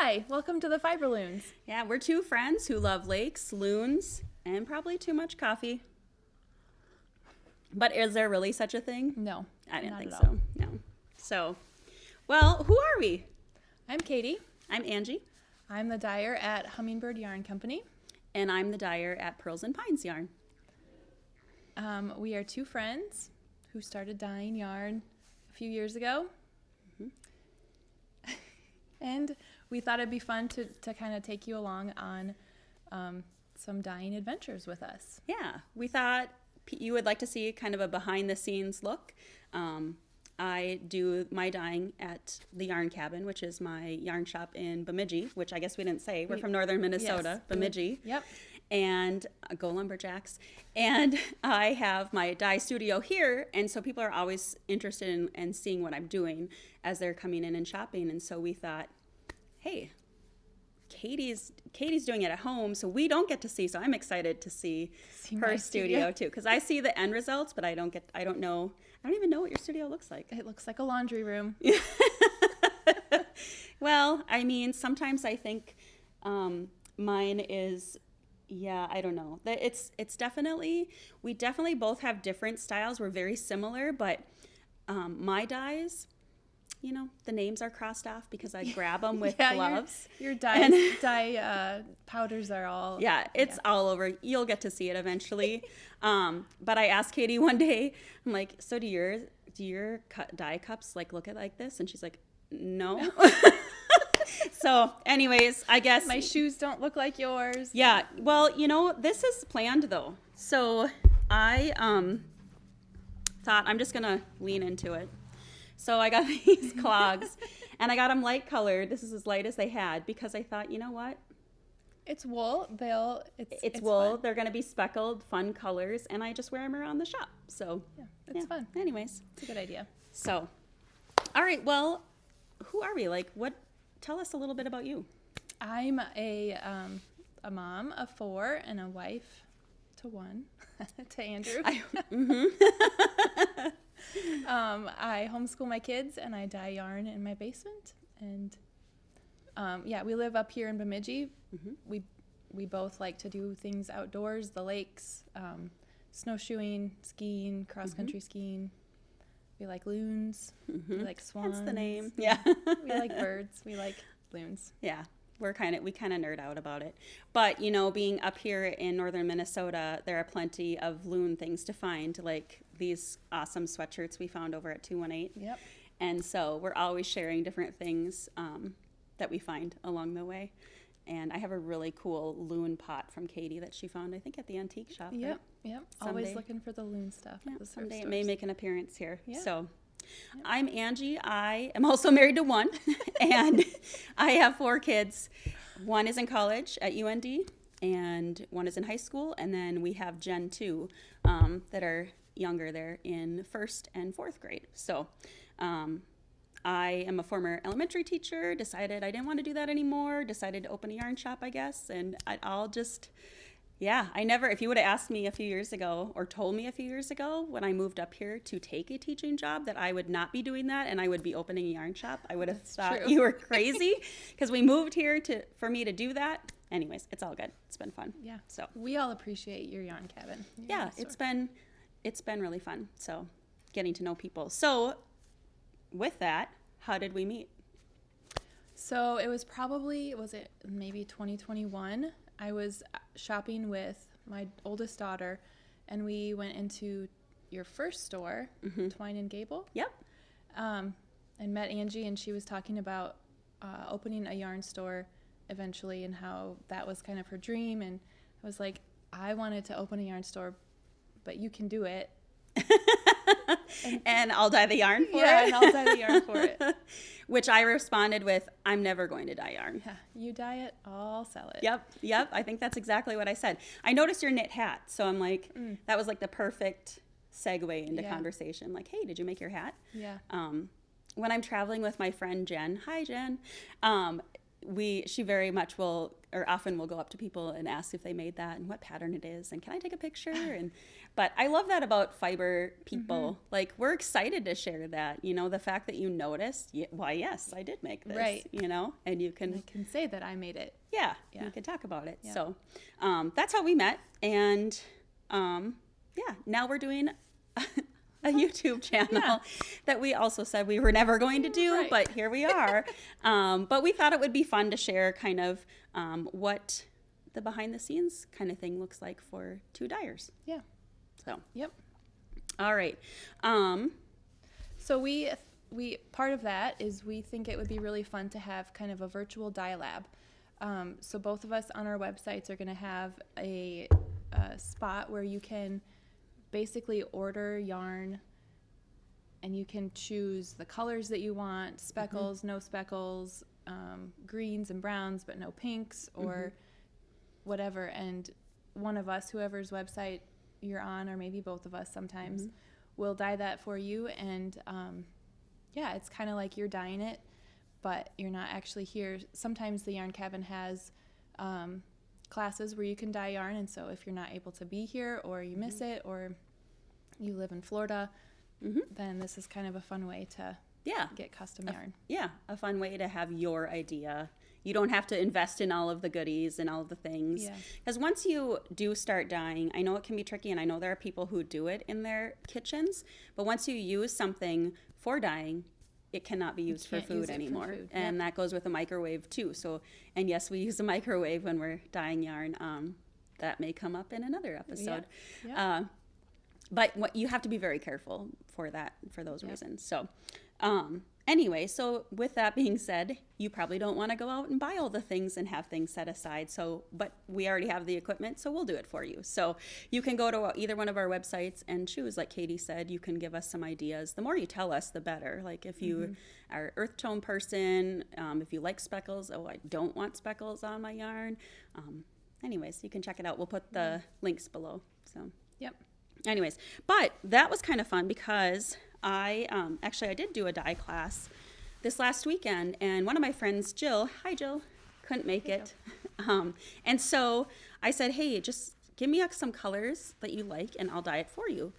Hi, welcome to the Fiber Loons. Yeah, we're two friends who love lakes, loons, and probably too much coffee. But is there really such a thing? No, I didn't not think at so. all. No. So, well, who are we? I'm Katie. I'm Angie. I'm the dyer at Hummingbird Yarn Company. And I'm the dyer at Pearls and Pines Yarn. We are two friends who started dyeing yarn a few years ago. Mm-hmm. And we thought it'd be fun to kind of take you along on some dyeing adventures with us. Yeah, we thought you would like to see kind of a behind-the-scenes look. I do my dyeing at the Yarn Cabin, which is my yarn shop in Bemidji, which I guess we didn't say. We're from northern Minnesota, yes. Bemidji. Yep. And go Lumberjacks. And I have my dye studio here, and so people are always interested in seeing what I'm doing as they're coming in and shopping. And so we thought, hey, Katie's doing it at home, so we don't get to see. So I'm excited to see her studio too, because I see the end results, but I don't even know what your studio looks like. It looks like a laundry room. Well, I mean, sometimes I think mine is, yeah, I don't know. It's definitely, we definitely both have different styles. We're very similar, but my dyes, you know, the names are crossed off because I grab them with gloves. Your dye powders are all... It's all over. You'll get to see it eventually. But I asked Katie one day, I'm like, so do your dye cups look at like this? And she's like, no. So anyways, I guess... My shoes don't look like yours. Yeah. Well, you know, this is planned though. So I thought I'm just going to lean into it. So I got these clogs, and I got them light colored. This is as light as they had because I thought, you know what? It's wool. It's wool. Fun. They're going to be speckled, fun colors, and I just wear them around the shop. So it's fun. Anyways, it's a good idea. So, all right. Well, who are we? Tell us a little bit about you. I'm a mom of 4 and a wife to 1 to Andrew. I homeschool my kids and I dye yarn in my basement. And we live up here in Bemidji. Mm-hmm. We both like to do things outdoors, the lakes, snowshoeing, skiing, cross-country skiing. We like loons. Mm-hmm. We like swans. That's the name. Yeah. We like birds. We like loons. Yeah. We kind of nerd out about it. But, you know, being up here in northern Minnesota, there are plenty of loon things to find, like these awesome sweatshirts we found over at 218. Yep. And so we're always sharing different things that we find along the way. And I have a really cool loon pot from Katie that she found, I think, at the antique shop. Yep, right? yep. Someday. Always looking for the loon stuff. Yeah, at the someday stores. it may make an appearance here. Yeah. So yep. I'm Angie. I am also married to 1, and I have 4 kids. 1 is in college at UND, and 1 is in high school, and then we have Jen, too, that are younger. They're in 1st and 4th grade. So I am a former elementary teacher, decided I didn't want to do that anymore, decided to open a yarn shop, I guess, and if you would have asked me a few years ago or told me a few years ago when I moved up here to take a teaching job that I would not be doing that and I would be opening a yarn shop, I would have thought you were crazy because we moved here for me to do that. Anyways, it's all good. It's been fun. Yeah. So we all appreciate your yarn cabin. Yeah, it's been really fun. So getting to know people. So with that, how did we meet? So it was maybe 2021? I was shopping with my oldest daughter, and we went into your first store, Twine and Gable. Yep. And met Angie, and she was talking about opening a yarn store eventually and how that was kind of her dream. And I was like, I wanted to open a yarn store, but you can do it. And I'll dye the yarn for it. Yeah, and I'll dye the yarn for it. Which I responded with, I'm never going to dye yarn. Yeah, you dye it, I'll sell it. Yep. I think that's exactly what I said. I noticed your knit hat, so I'm like, that was like the perfect segue into conversation. Like, hey, did you make your hat? Yeah. When I'm traveling with my friend Jen, hi Jen, she very much will or often we'll go up to people and ask if they made that and what pattern it is and can I take a picture? And but I love that about fiber people. Like, we're excited to share that, you know, the fact that you noticed, why, yes, I did make this, Right. you know, and you can, I can say that I made it. yeah, Yeah. you can talk about it. Yeah. So that's how we met. And yeah, now we're doing a YouTube channel that we also said we were never going to do, Right. but here we are. But we thought it would be fun to share kind of what the behind the scenes kind of thing looks like for two dyers. Yeah. So, Yep. all right. So we part of that is we think it would be really fun to have kind of a virtual dye lab. So both of us on our websites are going to have a spot where you can basically order yarn and you can choose the colors that you want, speckles, no speckles, greens and browns, but no pinks or whatever. And one of us, whoever's website you're on, or maybe both of us sometimes, will dye that for you. And yeah, it's kind of like you're dyeing it, but you're not actually here. Sometimes the Yarn Cabin has classes where you can dye yarn, and so if you're not able to be here or you miss it or you live in Florida, then this is kind of a fun way to get custom yarn. Yeah, a fun way to have your idea. You don't have to invest in all of the goodies and all of the things. Yeah. Because once you do start dyeing, I know it can be tricky, and I know there are people who do it in their kitchens, but once you use something for dyeing, it cannot be used for can't use food it for anymore. food. And that goes with a microwave too. So, and yes, we use a microwave when we're dyeing yarn. That may come up in another episode. Yeah. But what you have to be very careful for that, for those reasons. So, anyway, so with that being said, you probably don't want to go out and buy all the things and have things set aside. So, but we already have the equipment, so we'll do it for you. So you can go to either one of our websites and choose, like Katie said, you can give us some ideas. The more you tell us, the better. Like if you are an earth tone person, if you like speckles, oh, I don't want speckles on my yarn. Anyways, you can check it out. We'll put the links below. So, Yep. anyways, but that was kind of fun because I did do a dye class this last weekend, and one of my friends, Jill, hi Jill, couldn't make it. And so I said, hey, just give me some colors that you like and I'll dye it for you.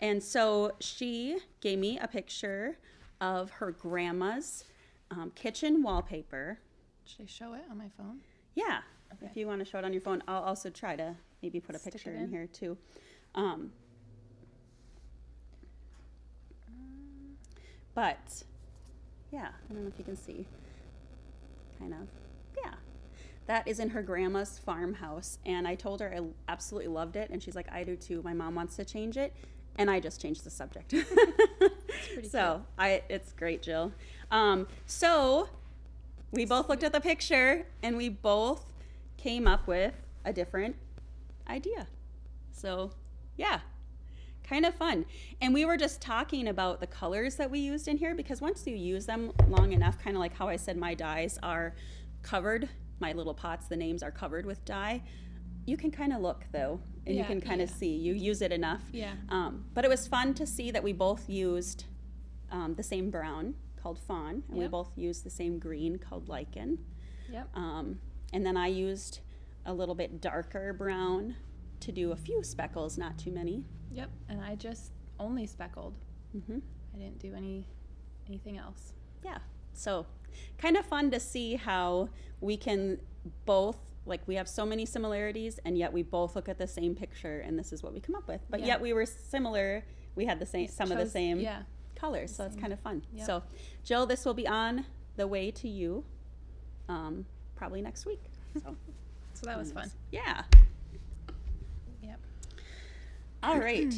And so she gave me a picture of her grandma's kitchen wallpaper. Should I show it on my phone? Yeah, Okay. if you want to show it on your phone, I'll also try to maybe put a Stick picture it in in. here too. But yeah, I don't know if you can see. Kind of. Yeah. That is in her grandma's farmhouse. And I told her I absolutely loved it. And she's like, I do too. My mom wants to change it. And I just changed the subject. So it's great, Jill. So we both looked at the picture and we both came up with a different idea. So yeah, kind of fun. And we were just talking about the colors that we used in here, because once you use them long enough, kind of like how I said my dyes are covered, my little pots, the names are covered with dye, you can kind of look though, and you Yeah, can kind of see, you use it enough. Yeah. But it was fun to see that we both used the same brown called fawn, and we Yep. both used the same green called lichen. Yep. And then I used a little bit darker brown to do a few speckles, not too many. Yep. And I just only speckled. Mm-hmm. I didn't do anything else. Yeah. So kind of fun to see how we can both, like, we have so many similarities, and yet we both look at the same picture and this is what we come up with. But Yeah. yet we were similar. We had the same, some of the same Yeah. colors. So it's kind of fun. Yep. So Jill, this will be on the way to you probably next week. So, So that was fun. yeah. Yep. All right.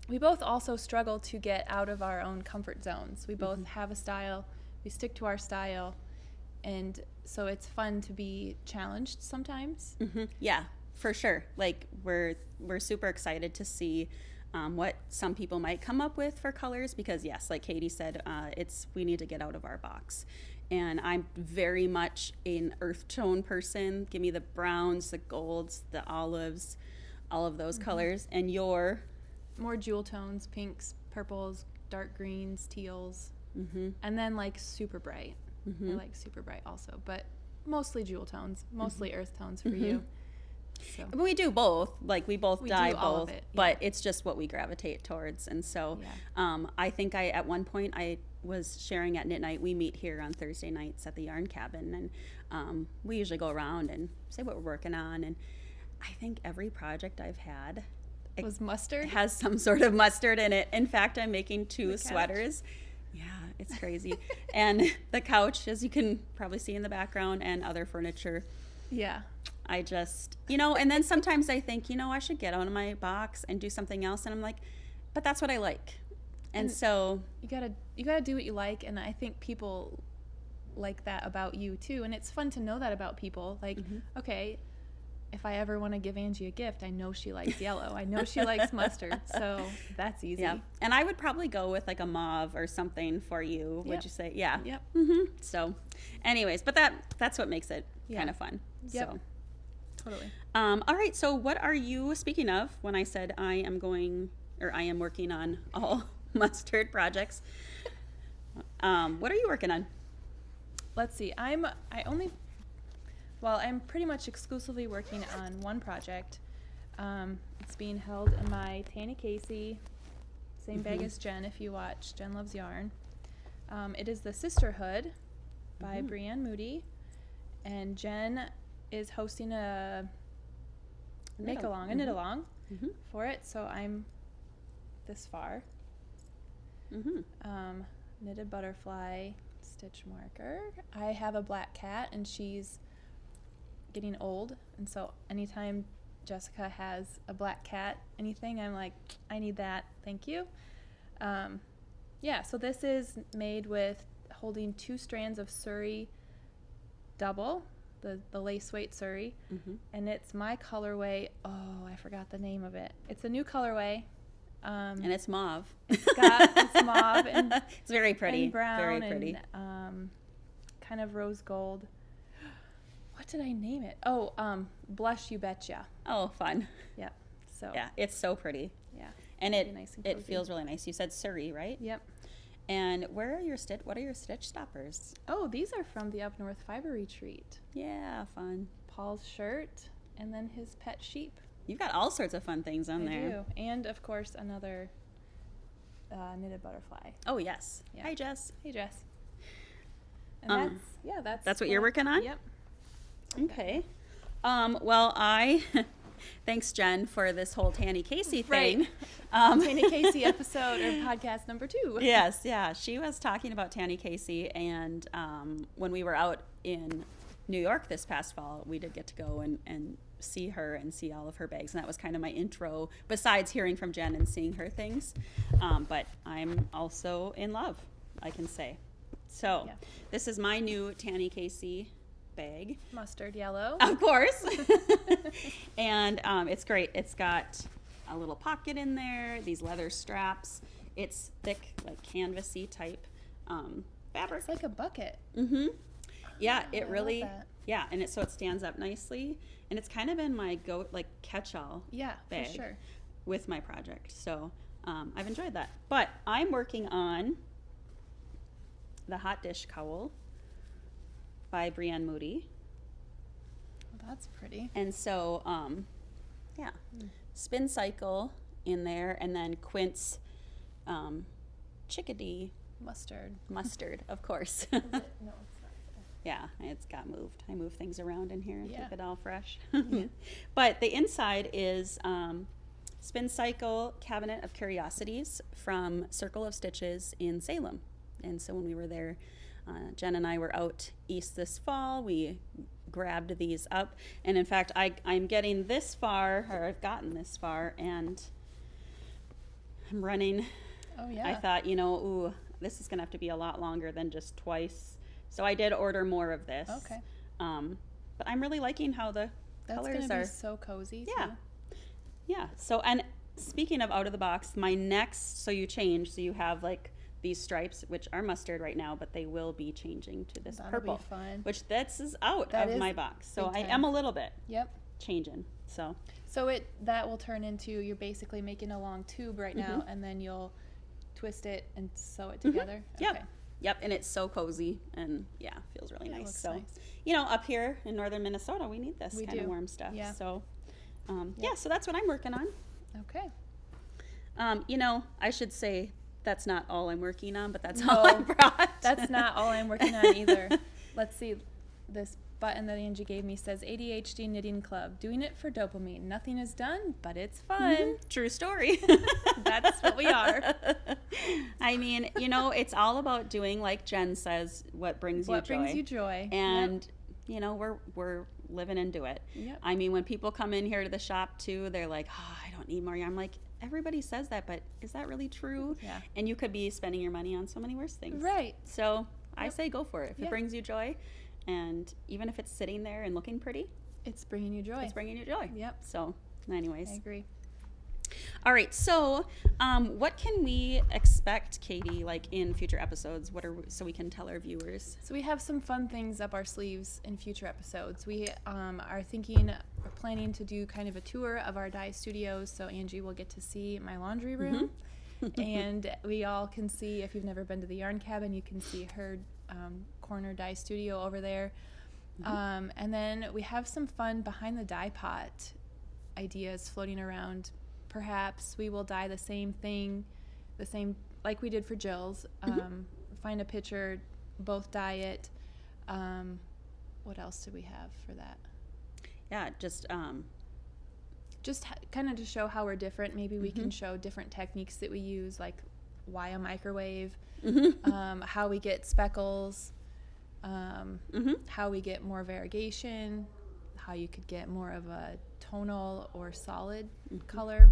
We both also struggle to get out of our own comfort zones. We both have a style. We stick to our style. And so it's fun to be challenged sometimes. Yeah, for sure. Like we're super excited to see what some people might come up with for colors, because yes, like Katie said, we need to get out of our box. And I'm very much an earth tone person. Give me the browns, the golds, the olives, all of those colors. And you're More jewel tones, pinks, purples, dark greens, teals. And then like super bright. I like super bright also. But mostly jewel tones, mostly earth tones for you. So But we do both. Like we both dye do all of both, it, but it's just what we gravitate towards. And so, I think at one point I was sharing at Knit Night. We meet here on Thursday nights at the Yarn Cabin, and we usually go around and say what we're working on. And I think every project I've had was mustard. has some sort of mustard in it. In fact, I'm making 2 couch. sweaters. Yeah, it's crazy. And the couch, as you can probably see in the background, and other furniture. Yeah. I just, and then sometimes I think, I should get out of my box and do something else. And I'm like, but that's what I like. And so you gotta do what you like. And I think people like that about you too. And it's fun to know that about people. Like, okay, if I ever want to give Angie a gift, I know she likes yellow. I know she likes mustard. So that's easy. Yeah. And I would probably go with like a mauve or something for you. Would you say? Yeah. Yep. So anyways, but that's what makes it kind of fun. Yep. So. Totally. All right. So what are you, speaking of, when I said I am working on all mustard projects, what are you working on? Let's see. I'm pretty much exclusively working on one project. It's being held in my Tanneicasey, same bag as Jen if you watch Jen Loves Yarn. It is the Sisterhood by Brienne Moody, and Jen is hosting a knit along for it. So I'm this far. Knitted butterfly stitch marker. I have a black cat and she's getting old, and so anytime Jessica has a black cat anything, I'm like, I need that, thank you. So this is made with holding 2 strands of Surrey double, the lace weight Surrey, and it's my colorway. Oh, I forgot the name of it. It's a new colorway, and it's mauve. It's mauve and it's very pretty, and brown, very pretty, and kind of rose gold. What did I name it? Oh, Blush You Betcha. Oh, fun. Yep. So yeah, it's so pretty. Yeah, and really nice and it cozy. feels really nice. You said Surrey, right? Yep. And what are your stitch stoppers? Oh, these are from the Up North Fiber Retreat. Yeah, fun. Paul's shirt, and then his pet sheep. You've got all sorts of fun things on there. I do. And, of course, another knitted butterfly. Oh, yes. Yeah. Hi, Jess. Hey, Jess. And that's what you're working on? Yep. Okay. Thanks, Jen, for this whole Tanneicasey thing. Right. Tanneicasey episode or podcast number 2. Yes, yeah. She was talking about Tanneicasey, and when we were out in New York this past fall, we did get to go and see her and see all of her bags, and that was kind of my intro, besides hearing from Jen and seeing her things. But I'm also in love, I can say. So This is my new Tanneicasey bag. Mustard yellow. Of course. And it's great. It's got a little pocket in there, these leather straps. It's thick, like canvasy type fabric. It's like a bucket. Yeah, I it really, love that. yeah, and so it stands up nicely, and it's kind of been my catch-all bag for sure. with my project. So I've enjoyed that. But I'm working on the Hotdish Cowl by Brienne Moody. Well, that's pretty. And so, spin cycle in there, and then quince chickadee mustard, of course. No, it's not. Yeah, it's got moved. I move things around in here and keep it all fresh. Yeah. But the inside is Spin Cycle Cabinet of Curiosities from Circle of Stitches in Salem. And so when we were there, Jen and I were out east this fall. We grabbed these up. And in fact, I'm getting this far, or I've gotten this far, and I'm running. Oh, yeah. I thought, this is going to have to be a lot longer than just twice. So I did order more of this. Okay. But I'm really liking how the colors That's going to are. be so cozy, Yeah. too. Yeah. So, and speaking of out of the box, my next, so you change, so you have these stripes, which are mustard right now, but they will be changing to this That'll purple, be fun. which this is out That of is my box. So I big am time. a little bit Yep. changing. So That will turn into, you're basically making a long tube right now, and then you'll twist it and sew it together. Yep. Okay. Yep, and it's so cozy, and yeah, feels really Yeah, it nice. looks So, nice. you know, up here in northern Minnesota, we need this We kind of do. warm stuff. Yeah. So, yeah, so that's what I'm working on. Okay. You know, I should say that's not all I'm working on, but that's No, all I brought. That's not all I'm working on either. Let's see. This button that Angie gave me says ADHD Knitting Club. Doing it for dopamine. Nothing is done, but it's fun. True story. That's what we are. I mean, you know, it's all about doing, like Jen says, what brings you What joy. brings you joy. And, you know, we're living into it. Yep. I mean, when people come in here to the shop too, they're like, oh, I don't need more yarn. I'm like, everybody says that, but is that really true? Yeah. And you could be spending your money on so many worse things. Right. So I Yep. say go for it. If Yeah. it brings you joy, and even if it's sitting there and looking pretty, It's bringing you joy. it's bringing you joy. Yep. So anyways. I agree. All right, so what can we expect, Katie, like in future episodes? So we can tell our viewers? So we have some fun things up our sleeves in future episodes. We are planning to do kind of a tour of our dye studios, so Angie will get to see my laundry room, and we all can see, if you've never been to the yarn cabin, you can see her corner dye studio over there. And then we have some fun behind the dye pot ideas floating around. Perhaps we will dye the same thing, like we did for Jill's. Find a picture, both dye it. What else do we have for that? Yeah, just Kind of to show how we're different. Maybe we can show different techniques that we use, like why a microwave, how we get speckles, how we get more variegation, how you could get more of a tonal or solid color.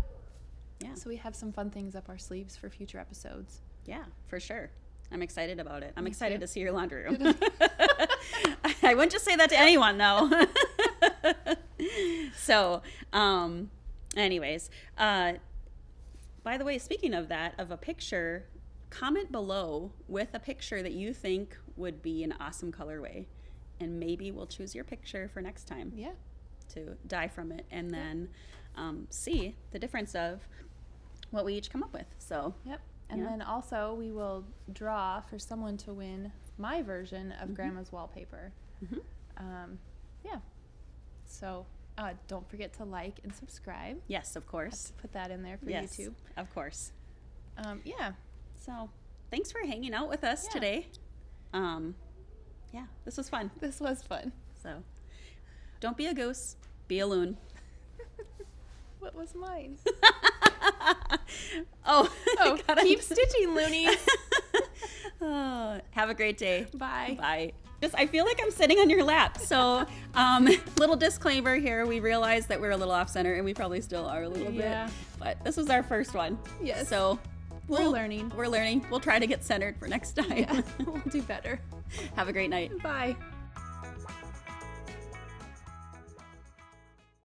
Yeah. So we have some fun things up our sleeves for future episodes. Yeah, for sure. I'm excited about it. I'm Me excited too. to see your laundry room. I wouldn't just say that to anyone, though. So, anyways, by the way, speaking of that, of a picture, comment below with a picture that you think would be an awesome colorway, and maybe we'll choose your picture for next time Yeah. to dye from it, and then see the difference of what we each come up with. So, Yep. And Yeah. then also we will draw for someone to win my version of Grandma's wallpaper. Yeah. So don't forget to like and subscribe. yes, of Have course. to put that in there for Yes, YouTube. of course. Yeah. So, thanks for hanging out with us Yeah. today. Yeah, this was fun. This was fun. So, don't be a goose, be a loon. What was mine? Oh, Oh, gotta- keep stitching, loonies. Oh, have a great day. Bye. Bye. I feel like I'm sitting on your lap. So, little disclaimer here. We realize that we're a little off center, and we probably still are a little Yeah. bit. But this was our first one. Yes. So, We're learning. We're learning. We'll try to get centered for next time. Yeah. We'll do better. Have a great night. Bye.